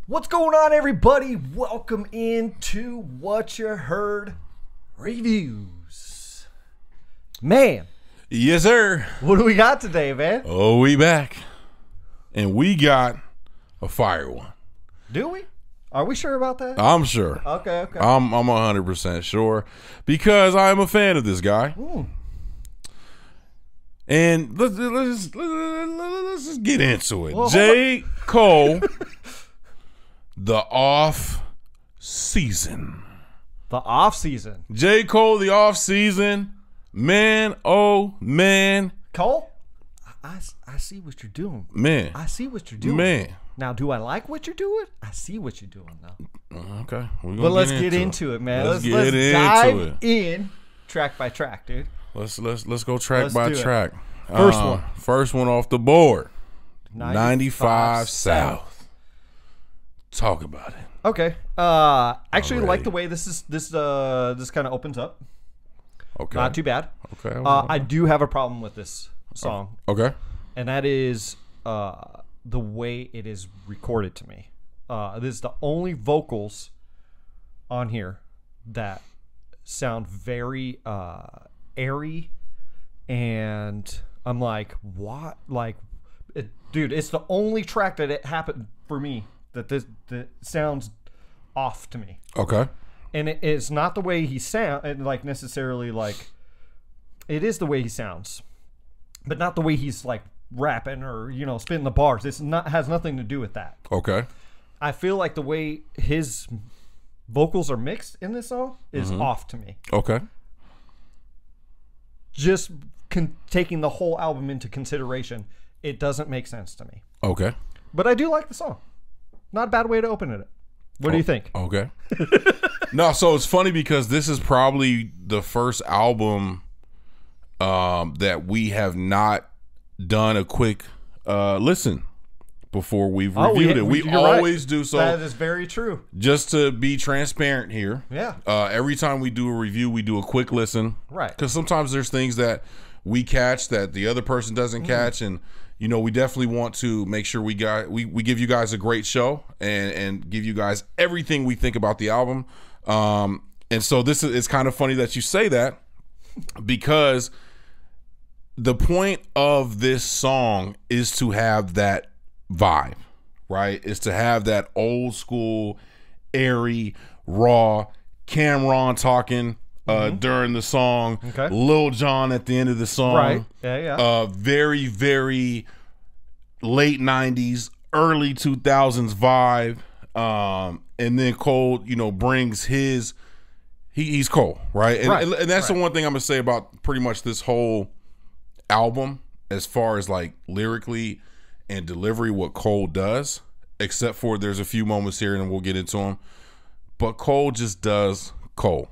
What's going on, everybody? Welcome into What You Heard Reviews. Man. Yes, sir. What do we got today, man? Oh, we back. And we got a fire one. Do we? Are we sure about that? I'm sure. Okay. I'm 100% sure because I'm a fan of this guy. Ooh. And let's just get into it. Well, J. Cole, the off season. The off season. J. Cole, the off season. Man, oh man. Cole, I see what you're doing. Man. I see what you're doing. Man. Now, do I like what you're doing? I see what you're doing now. Okay. But let's get into it, man. Let's dive in track by track, dude. Let's go track by track. First one off the board. 95 South. Talk about it. Okay. Actually, like the way this kind of opens up. Okay. Not too bad. Okay. I do have a problem with this song. Okay. And that is the way it is recorded to me. This is the only vocals on here that sound very airy, and I'm like, what? Like, dude, it's the only track that it happened for me that sounds off to me. Okay. And it's not the way he sound, like necessarily like, it is the way he sounds, but not the way he's like rapping or spitting the bars. It's not has nothing to do with that. Okay. I feel like the way his vocals are mixed in this song is off to me. Okay. Just taking the whole album into consideration, it doesn't make sense to me. Okay. But I do like the song. Not a bad way to open it. What do you think? Okay. No, so it's funny because this is probably the first album that we have not done a quick listen before we've reviewed it. We always do so. That is very true. Just to be transparent here. Yeah. Every time we do a review, we do a quick listen. Right. Because sometimes there's things that we catch that the other person doesn't catch, and we definitely want to make sure we give you guys a great show and give you guys everything we think about the album. And so it's kind of funny that you say that, because the point of this song is to have that vibe, right? Is to have that old school, airy, raw, Cameron talking during the song, okay. Lil Jon at the end of the song, right? Yeah. Very, very late 90s, early 2000s vibe. And then Cole, brings his he's Cole, right? And that's the one thing I'm gonna say about pretty much this whole album, as far as like lyrically and delivery, what Cole does, except for there's a few moments here and we'll get into them, but Cole just does Cole,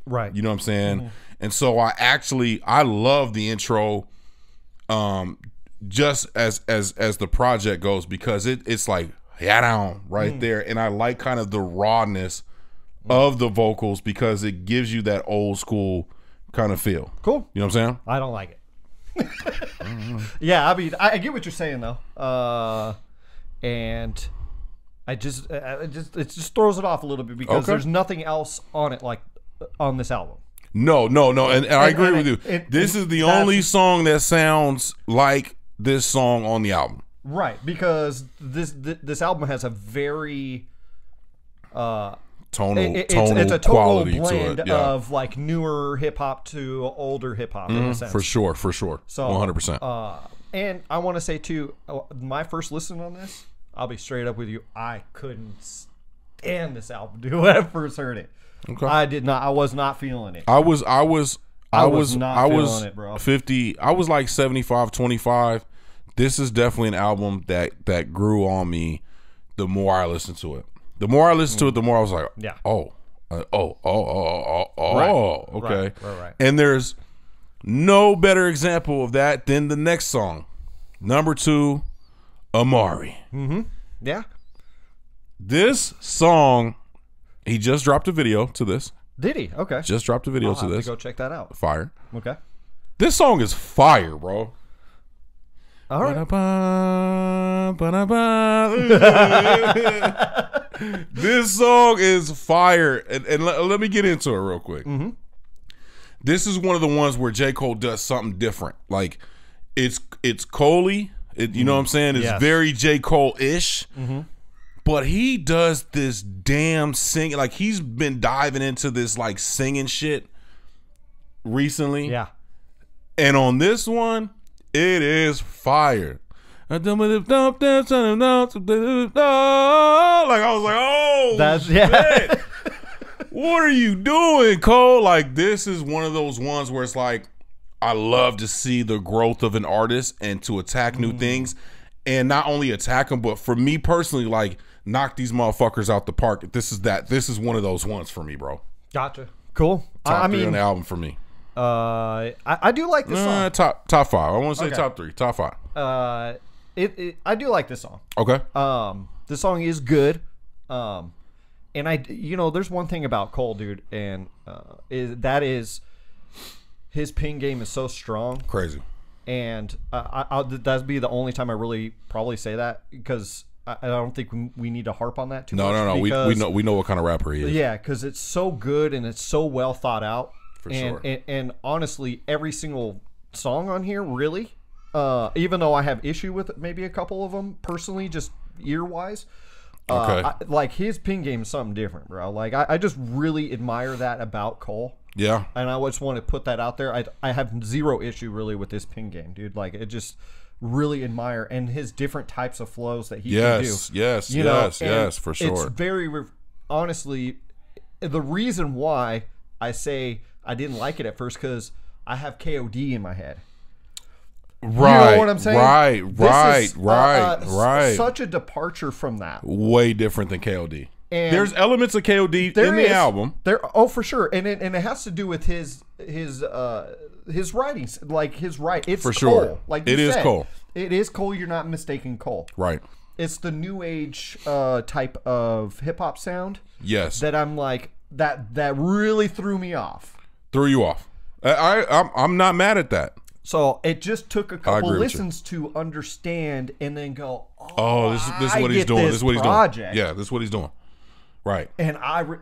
right? You know what I'm saying? And so I love the intro, just as the project goes, because it's like down right there, and I like kind of the rawness of the vocals because it gives you that old school kind of feel. Cool. You know what I'm saying? I don't like it. Yeah, I mean, I get what you're saying though, and it just throws it off a little bit because there's nothing else on it like on this album. No, and I agree with you. This is the only song that sounds like this song on the album, right? Because this album has a very tonal it's a total blend to it, of like newer hip hop to older hip hop in a sense. For sure. So 100%. And I want to say too, my first listen on this, I'll be straight up with you, I couldn't stand this album, dude. When I first heard it, okay. I was not feeling it. I was not feeling it, bro. 50. I was like 75-25. This is definitely an album that grew on me the more I listened to it. The more I listened to it, the more I was like, yeah. Okay. Right. And there's no better example of that than the next song, number 2, Morey. Yeah. This song, he just dropped a video to this. Did he? Okay. Just dropped a video to this. Go check that out. Fire. Okay. This song is fire, bro. All right. This song is fire. And let me get into it real quick. Mm-hmm. This is one of the ones where J. Cole does something different. Like, it's Cole-y. You know what I'm saying? It's very J. Cole-ish. Mm-hmm. But he does this damn singing. Like, he's been diving into this, like, singing shit recently. Yeah. And on this one, it is fire. Like, I was like, oh, that's shit. What are you doing, Cole? Like, this is one of those ones where it's like, I love to see the growth of an artist and to attack new things. And not only attack them, but for me personally, like, knock these motherfuckers out the park. This is one of those ones for me, bro. Gotcha. Cool. Top three on the album for me. I do like this song. Top five. I want to say top three. Top five. I do like this song. Okay. This song is good. And there's one thing about Cole, dude, and is his ping game is so strong. Crazy. And that'd be the only time I really probably say that, because I don't think we need to harp on that too much. No. We know what kind of rapper he is. Yeah, because it's so good and it's so well thought out. For sure. And honestly, every single song on here, really, even though I have issue with maybe a couple of them personally, just ear wise. Okay. Like, his ping game is something different, bro. Like, I just really admire that about Cole. Yeah. And I just want to put that out there. I have zero issue really with his ping game, dude. Like, it just really admire, and his different types of flows that he can do. Yes, for sure. It's very, honestly, the reason why I say I didn't like it at first, because I have KOD in my head. Right. You know what I'm saying? Right. Such a departure from that. Way different than KOD. And there's elements of KOD in the album. For sure, and it has to do with his writings, like his right. It's for Cole. sure. Like it is said, Cole. It is Cole. You're not mistaking Cole. Right. It's the new age type of hip hop sound. Yes. That I'm like that really threw me off. Threw you off. I'm not mad at that. So it just took a couple listens to understand, and then go, this is what he's doing. This is what he's doing. Yeah, this is what he's doing. Right. And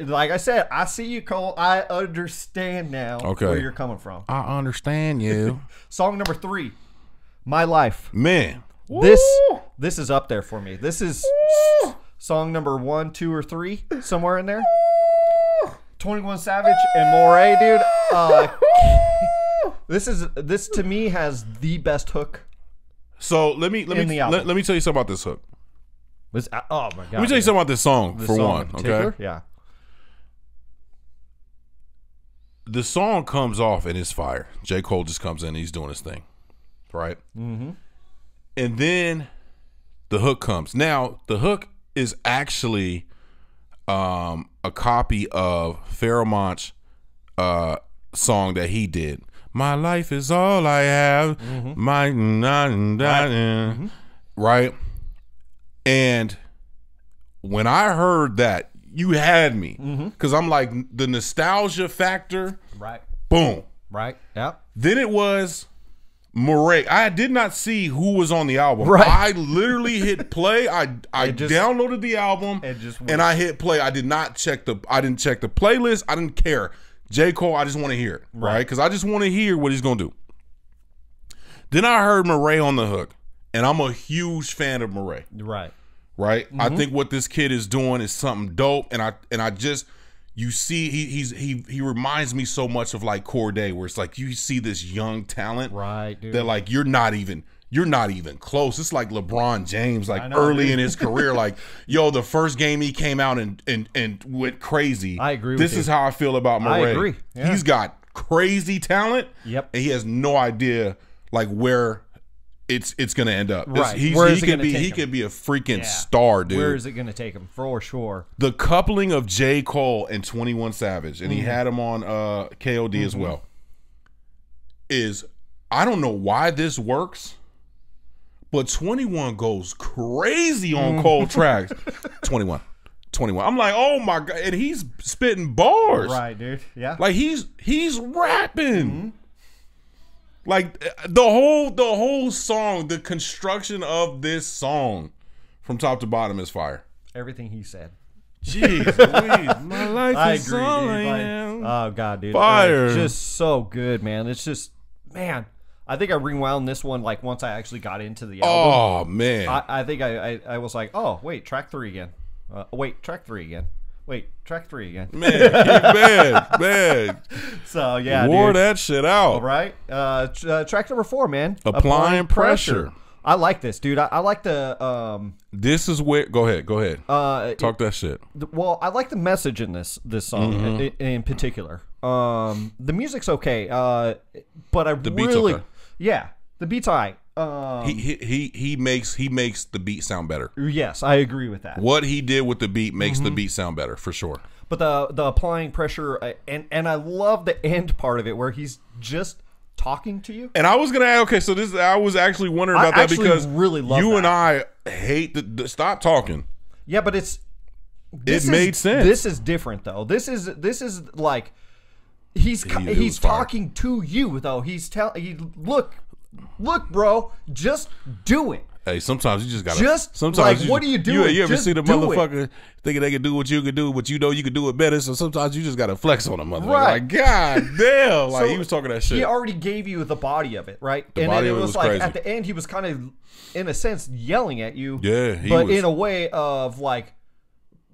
like I said, I see you, Cole. I understand now where you're coming from. I understand you. Song number 3, My Life. Man. This is up there for me. This is song number 1, 2, or 3, somewhere in there. 21 Savage and Morey, dude. This to me has the best hook. So let me tell you something about this hook. Oh my god! Let me tell you something about this song for one. Okay, yeah. The song comes off and it's fire. J. Cole just comes in and he's doing his thing, right? Mm-hmm. And then the hook comes. Now the hook is actually a copy of Pharaoh's song that he did. My life is all I have. Mm-hmm. Right. And when I heard that, you had me, because I'm like, the nostalgia factor. Right. Boom. Right. Yep. Then it was Morey. I did not see who was on the album. Right. I literally hit play. I downloaded the album and I hit play. I didn't check the playlist. I didn't care. J. Cole, I just want to hear it, right? Because I just want to hear what he's gonna do. Then I heard Morey on the hook, and I'm a huge fan of Morey. Right. Mm-hmm. I think what this kid is doing is something dope, and I just, you see, he reminds me so much of like Corday, where it's like you see this young talent, right, dude, that like you're not even close. It's like LeBron James, like early in his career, like, yo, the first game he came out and went crazy. I agree. This is how I feel about Morey. I agree. Yeah. He's got crazy talent. Yep. And he has no idea like where it's gonna end up. Right. He could be a freaking star, dude. Where is it gonna take him? For sure. The coupling of J. Cole and 21 Savage, and he had him on KOD as well, is, I don't know why this works, but 21 goes crazy on Cole tracks. 21. I'm like, oh my god, and he's spitting bars. Right, dude. Yeah. Like he's rapping. Like the whole song, the construction of this song from top to bottom is fire. Everything he said. Jeez, Louise, my life I is agree, all dude. I Like, am. oh god, dude, Fire. It's just so good, man. It's just, man. I think I rewound this one like once I actually got into the album. Oh man, I think I was like, oh wait, track 3 again. Wait, track 3 again. Wait, track 3 again. man. So yeah, Wore dude. that shit out. All right. Track number 4, man. Applying pressure. I like this, dude. I like the This is where. Go ahead. Talk that shit. well, I like the message in this song in particular. The music's okay, but I The beat's really, okay. yeah, the beat's alright. He makes the beat sound better. Yes, I agree with that. What he did with the beat makes the beat sound better for sure. But the applying pressure, and I love the end part of it where he's just talking to you. And I was gonna ask, okay, so this I was actually wondering about that because really love you that. and I hate the stop talking. Yeah, but it made sense. This is different though. This is like he's was fire. talking to you though. He's look, bro, just do it. Hey, sometimes you just gotta. Just, sometimes like, what are you doing? You ever Just see the do motherfucker thinking they can do what you can do, but you know you can do it better. So sometimes you just gotta flex on a motherfucker. Right. Like, God damn, like So he was talking that shit. He already gave you the body of it, right? The and body then of it it was was like crazy. at the end he was kind of, in a sense, yelling at you. Yeah, he but was. in a way of like,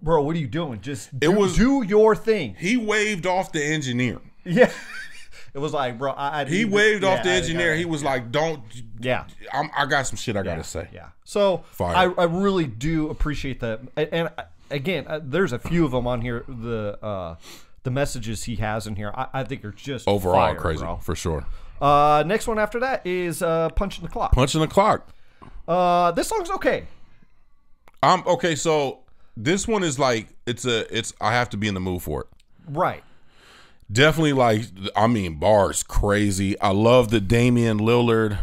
bro, what are you doing? Just was- do your thing. He waved off the engineer. Yeah. It was like, bro, He waved off the yeah, engineer. I- He was like, "Don't." yeah. I got some shit I gotta say. Yeah. So Fire. I really do appreciate that. And again, there's a few of them on here. The messages he has in here, I think are just Overall, fire, crazy bro. for sure. Next one after that is Punching the Clock. Punching the clock. This song's okay. Okay. So this one is like it's. I have to be in the mood for it. Right. Definitely, like, I mean, bars crazy. I love the Damian Lillard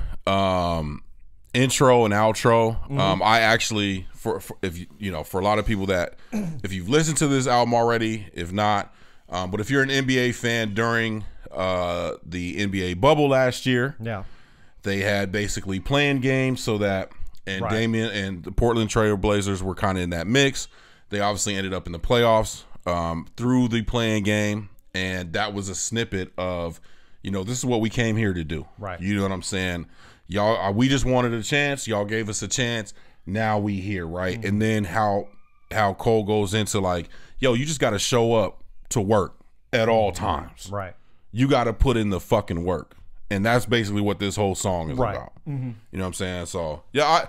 intro and outro. I actually, for if you know, for a lot of people that if you've listened to this album already, if not, but if you're an NBA fan during the NBA bubble last year, Yeah. they had basically playing games so that Right. Damian and the Portland Trail Blazers were kind of in that mix. They obviously ended up in the playoffs through the playing game. And that was a snippet of, you know, this is what we came here to do. Right. You know what I'm saying? Y'all, we just wanted a chance. Y'all gave us a chance. Now we here, right? And then how Cole goes into like, yo, you just got to show up to work at all times. Right. You got to put in the fucking work. And that's basically what this whole song is Right. about. You know what I'm saying? So, yeah,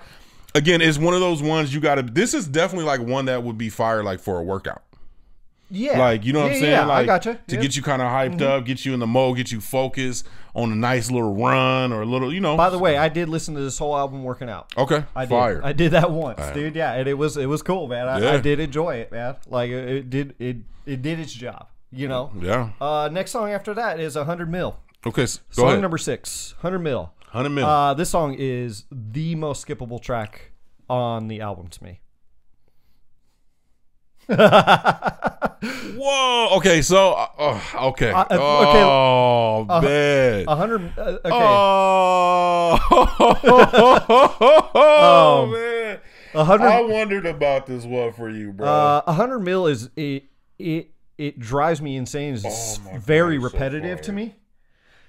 again, it's one of those ones you got to, this is definitely like one that would be fire like for a workout. Yeah. Like, you know what I'm saying? Yeah, Like, I gotcha. to Yeah. get you kind of hyped up, get you in the mode, get you focused on a nice little run or a little, you know. By the way, I did listen to this whole album working out. Okay, I did. fire. I did that once, dude. Yeah, and it was cool, man. I Yeah. did enjoy it, man. Like it did its job, you know. Yeah. Next song after that is 100 Mil. Okay, go Song ahead. number 6, 100 Mil. 100 mil. This song is the most skippable track on the album to me. Whoa. Okay, so, okay. okay. Oh, man. 100. Okay. Oh, man. 100. I wondered about this one for you, bro. 100 Mil is it drives me insane. It's very repetitive to me.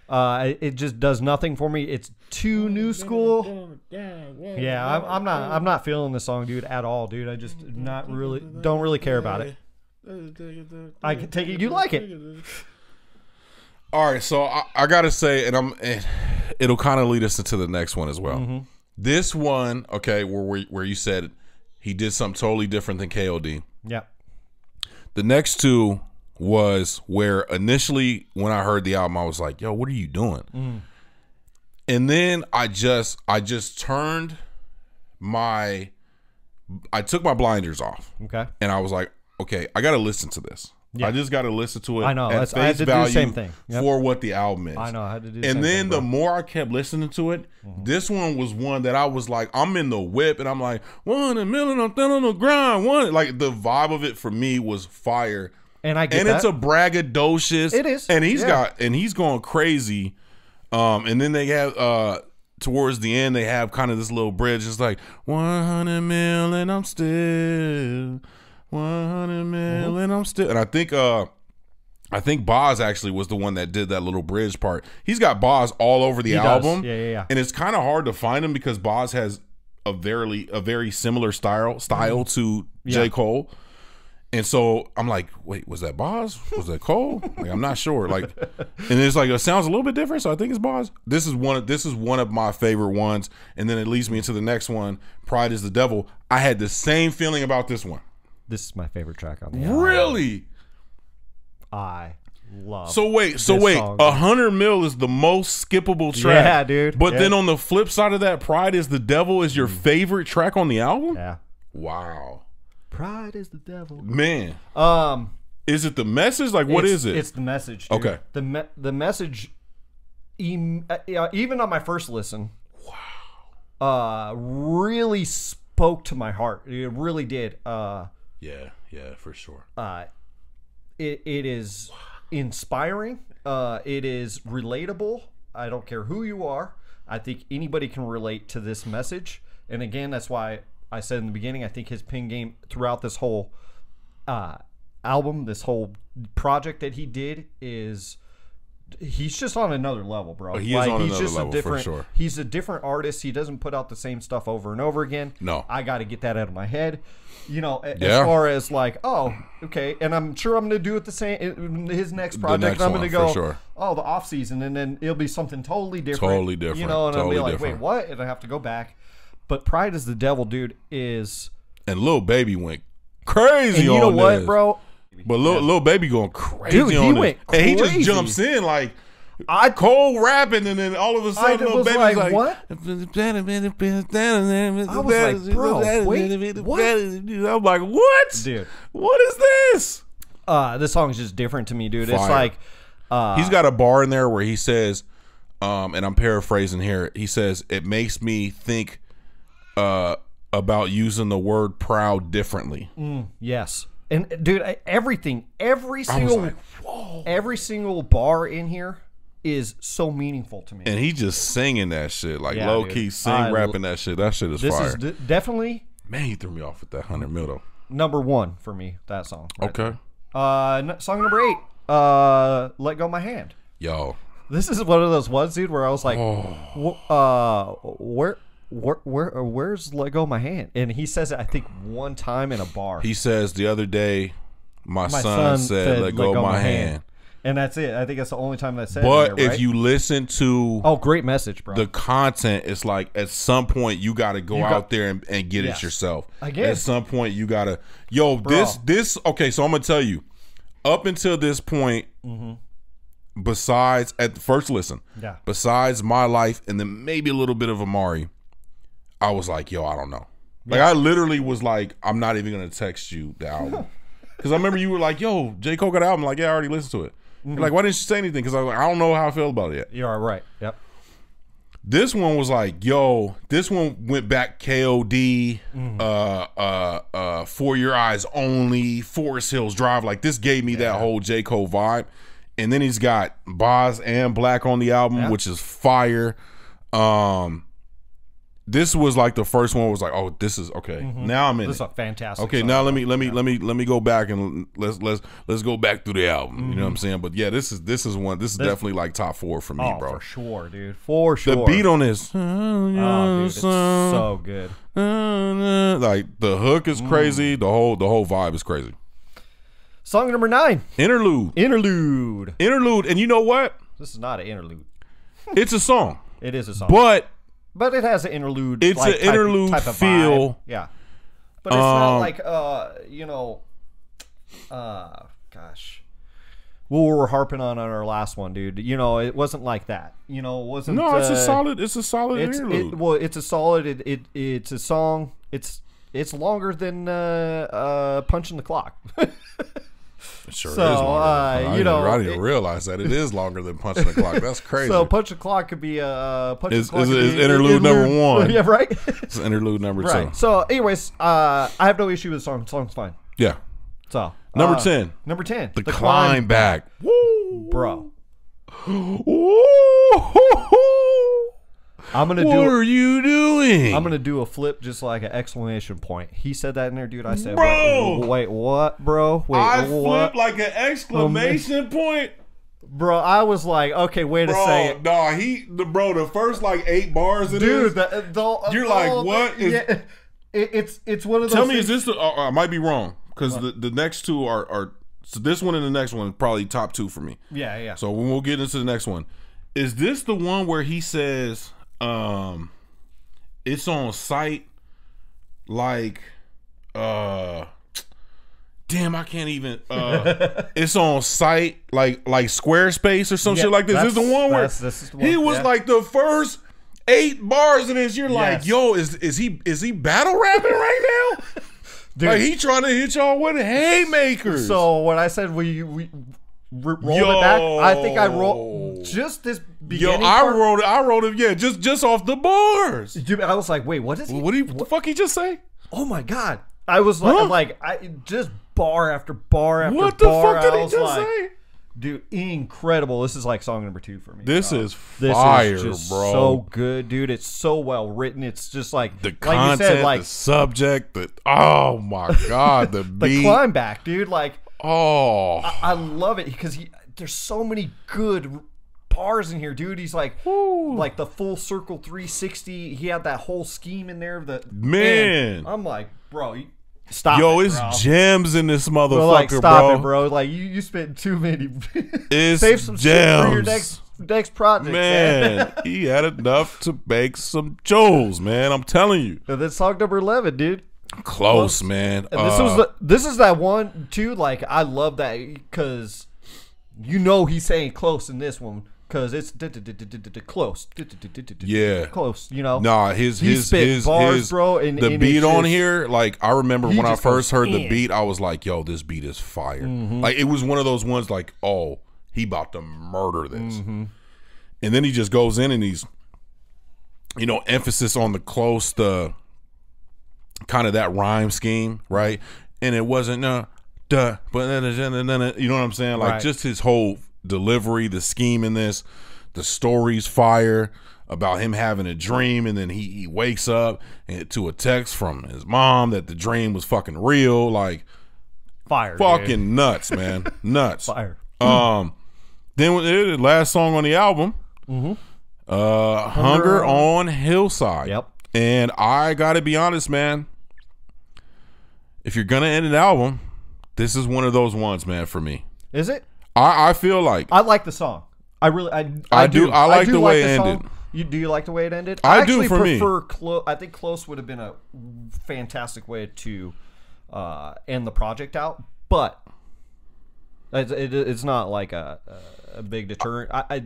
It just does nothing for me. It's too new school. Yeah, I'm not feeling this song, dude, at all, dude. I just don't really care about it. I can take it. You like it? All right, so I gotta say, and it'll kind of lead us into the next one as well. This one, okay, where you said he did something totally different than KOD. Yeah. The next two was where initially when I heard the album, I was like, "Yo, what are you doing?" And then I just turned I took my blinders off. Okay. And I was like, okay, I got to listen to this. Yeah. I just got to listen to it. I know. At I face had to do the value same thing. Yep. for what the album is. I know. I had to do the And same then thing, the bro. more I kept listening to it, this one was one that I was like, I'm in the whip and I'm like, 100 million, I'm still on the grind. Like the vibe of it for me was fire. And I get And that. it's a braggadocious. It is. And he's going crazy. And then they have towards the end they have kind of this little bridge. It's like 100 mil and I'm still 100 mil and I'm still, and I think Boz actually was the one that did that little bridge part. He's got Boz all over the album. Yeah. And it's kind of hard to find him because Boz has a very similar style to J. Cole. And so I'm like, wait, was that Boz? Was that Cole? Like, I'm not sure. Like, and it's like, it sounds a little bit different, so I think it's Boz. This is one of my favorite ones. And then it leads me into the next one, Pride is the Devil. I had the same feeling about this one. This is my favorite track on the album. Really? I love. So wait, 100 Mil is the most skippable track. Yeah, dude. But then on the flip side of that, Pride is the Devil is your favorite track on the album? Yeah. Wow. Pride is the devil. Man. Is it the message? Like, what is it? It's the message, dude. Okay. The message, even on my first listen, really spoke to my heart. It really did. Yeah, for sure. It is inspiring. It is relatable. I don't care who you are. I think anybody can relate to this message. And again, that's why I said in the beginning, I think his pin game throughout this whole album, this whole project that he did he's just on another level, bro. He is on another level, for sure. He's a different artist. He doesn't put out the same stuff over and over again. No. I got to get that out of my head. As far as like, oh, okay, and I'm sure I'm going to do it the same his next project. I'm going to go, sure. Oh, the off season, and then it'll be something totally different. Totally different. And I'll be like, wait, what? And I have to go back. But Pride is the Devil, dude, is... And Lil Baby went crazy on this. And you know what, bro? But Lil Baby going crazy on this. Dude, he went crazy. And he just jumps in like... Cole rapping, and then all of a sudden, Lil Baby's like, what? I was like, bro, wait, what? I'm like, what? Dude. What is this? This song is just different to me, dude. Fire. It's like... he's got a bar in there where he says, and I'm paraphrasing here, he says, it makes me think about using the word proud differently. Yes. And dude, every single bar in here is so meaningful to me. And he just singing that shit, like low key rapping that shit. That shit is fire. This is definitely, man, he threw me off with that 100 Mil though. Number one for me, that song. Right okay. Song number 8, Let Go My Hand. Yo, this is one of those ones, dude, where I was like, where's Let Go My Hand? And he says it, I think, one time in a bar. He says the other day, my son said, let go my hand. And that's it. I think that's the only time that said but it. But if you listen to great message, bro. The content, it's like at some point you got to go out there and get it yourself. Again. At some point you got to, this, okay, so I'm going to tell you, up until this point, besides, at the first listen, besides My Life and then maybe a little bit of Morey, I was like, yo, I don't know. Like, I literally was like, I'm not even going to text you the album. Because I remember you were like, yo, J. Cole got an album. Like, yeah, I already listened to it. You're like, why didn't you say anything? Because I was like, I don't know how I feel about it yet. You're right. Yep. This one was like, yo, this one went back KOD, For Your Eyes Only, Forest Hills Drive. Like, this gave me that whole J. Cole vibe. And then he's got Boz and Black on the album, which is fire. This was like the first one was like, oh, this is okay. Now I'm in. This is a fantastic. Okay, song, now let me go back and let's go back through the album. You know what I'm saying? But yeah, this is definitely like top 4 for me, bro. For sure, dude. For sure. The beat on this, dude, it's so good. Like the hook is crazy. The whole vibe is crazy. Song number 9, Interlude. And you know what? This is not an interlude. It's a song. It is a song. But it has an interlude. It's an interlude type of feel. Vibe. Yeah. But it's not like, gosh. We were harping on our last one, dude. It wasn't like that. It wasn't. No, it's a solid interlude. It's a solid. It's a song. It's longer than Punching the Clock. It sure is longer. I didn't realize that it is longer than Punching the Clock. That's crazy. So Punch the Clock could be is interlude number 1. Yeah, right. It's interlude number 2. Right. So, anyways, I have no issue with the song. The song's fine. Yeah. So number 10. Number 10. The Climb Back. Woo, bro. Woo. I'm gonna what are you doing? I'm gonna do a flip, just like an exclamation point. He said that in there, dude. I said, bro, wait, what, bro? Wait, I what? flipped like an exclamation point. Bro, I was like, okay, wait a second. Nah, the first like 8 bars of dude, this, you're like, what? Yeah, it's one of those. Tell me, is this I might be wrong, because the next two are so this one and the next one probably top 2 for me. Yeah. So when we'll get into the next one, is this the one where he says, it's on site, like, damn, I can't even. It's on site, like Squarespace or some shit like this. This is the one where he was like the first 8 bars in this. You're like, yo, is he battle rapping right now? Dude. Like he trying to hit y'all with haymakers. So when I said we rolled it back, I think I rolled just this beginning. I wrote it. Yeah, just off the bars. Dude, I was like, wait, what is he? What the fuck he just say? Oh my god! I was like, I just bar after bar after bar. What the fuck did he just say? Dude, incredible. This is like song number 2 for me. This is fire, this is just bro. So good, dude. It's so well written. It's just like the content, like you said, the subject, oh my god, the beat, the climb back, dude. Like, I love it because there's so many good bars in here, dude. He's like, like the full circle 360. He had that whole scheme in there. Man, I'm like, bro. Stop it's gems in this motherfucker, like, stop it, bro. Like, you spent too many. It's save some gems. shit for your next project, man. He had enough to make some jewels, man. I'm telling you. And then song number 11, dude. Close, man. And this is that one too. Like, I love that because he's saying close in this one. Because it's close. Yeah. Close, you know? Nah, his bars, bro. And the beat on here, like, I remember when I first heard the beat, I was like, yo, this beat is fire. Mm-hmm. Like, it was one of those ones like, oh, he about to murder this. Mm-hmm. And then he just goes in and he's, emphasis on the close, the kind of that rhyme scheme, right? And it wasn't, but you know what I'm saying? Like, just his whole delivery, the scheme in this, the story's fire about him having a dream, and then he wakes up to a text from his mom that the dream was fucking real. Like, fire, fucking dude. Nuts, man. Nuts. Fire. Then the last song on the album, Hunger on Hillside. Yep. And I gotta be honest, man, if you're gonna end an album, this is one of those ones, man, for me. Is it? I feel like I like the song. I really I do. I like the way it ended. Do you like the way it ended? I actually do. For prefer me, I think Close would have been a fantastic way to end the project out, but it's not like a big deterrent. I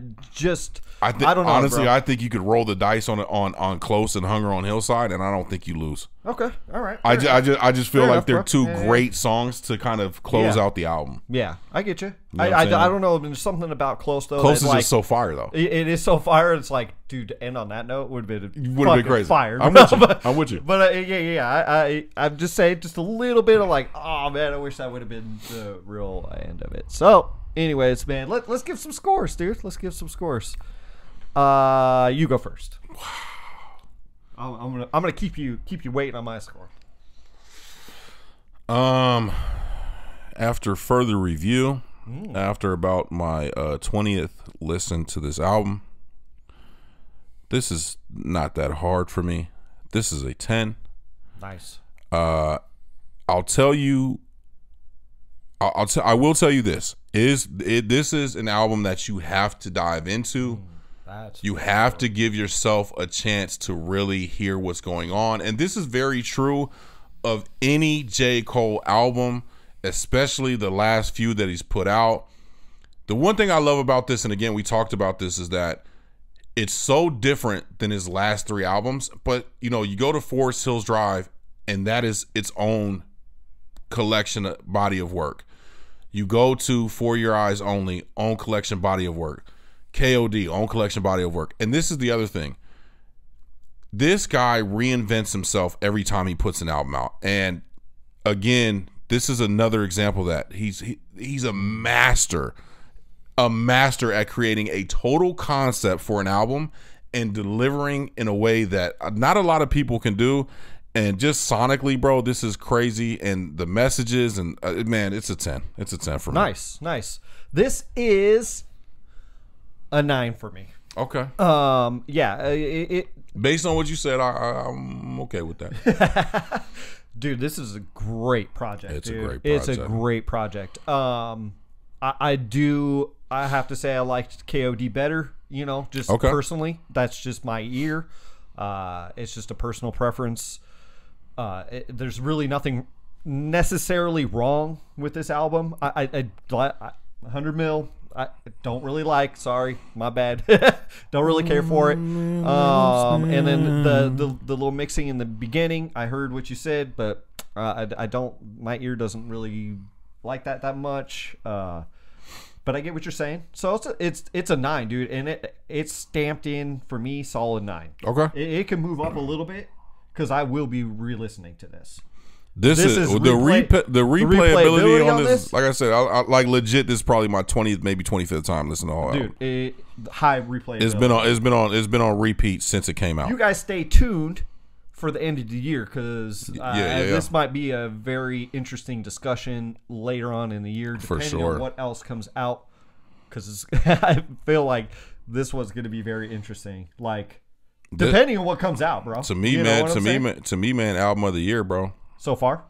don't know. Honestly, bro. I think you could roll the dice on Close and Hunger on Hillside, and I don't think you lose. Okay, all right. I just feel like they're two Yeah. great songs to kind of close out the album. Yeah, I get you. know I don't know. There's something about Close though. Close is like, just so fire though. It is so fire. It's like, dude, to end on that note would have been crazy. Fire. I'm with you. I'm with you. But I'm just saying, just a little bit of like, oh man, I wish that would have been the real end of it. So, anyways, man, let's give some scores, dude. Let's give some scores. You go first. Wow. I'm gonna keep you waiting on my score. After further review, after about my 20th listen to this album, this is not that hard for me. This is a 10. Nice. I'll tell you. I will tell you this: this is an album that you have to dive into. You have to give yourself a chance to really hear what's going on, and this is very true of any J. Cole album, especially the last few that he's put out. The one thing I love about this, and again, we talked about this, is that it's so different than his last 3 albums. But, you go to Forest Hills Drive, and that is its own collection body of work. You go to For Your Eyes Only, own collection body of work. KOD, own collection body of work. And this is the other thing. This guy reinvents himself every time he puts an album out. And again, this is another example that he's a master at creating a total concept for an album and delivering in a way that not a lot of people can do. And just sonically, bro, this is crazy. And the messages and man, it's a 10. It's a 10 for me. Nice. This is a 9 for me. Okay. Yeah. Based on what you said, I'm okay with that. Dude, this is a great project. It's a great project. It's a great project. I have to say I liked KOD better, just personally. That's just my ear. It's just a personal preference. There's really nothing necessarily wrong with this album. I 100 mil. I don't really like. Sorry, my bad. Don't really care for it. And then the little mixing in the beginning, I heard what you said, but I don't. My ear doesn't really like that much. But I get what you're saying. So it's a 9, dude, and it's stamped in for me, solid 9. Okay. It can move up a little bit because I will be re-listening to this. This is the replayability on this. Like I said, I like legit. This is probably my 20th, maybe 25th time listening to the whole album. Dude, high replayability. It's been on repeat since it came out. You guys stay tuned for the end of the year because this might be a very interesting discussion later on in the year, depending on what else comes out. Because I feel like this was going to be very interesting. Like depending on what comes out, bro. To me, man, album of the year, bro. So far?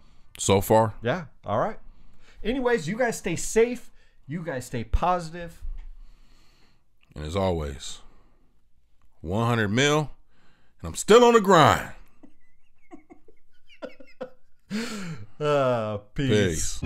Yeah. All right. Anyways, you guys stay safe. You guys stay positive. And as always, 100 mil, and I'm still on the grind. Peace.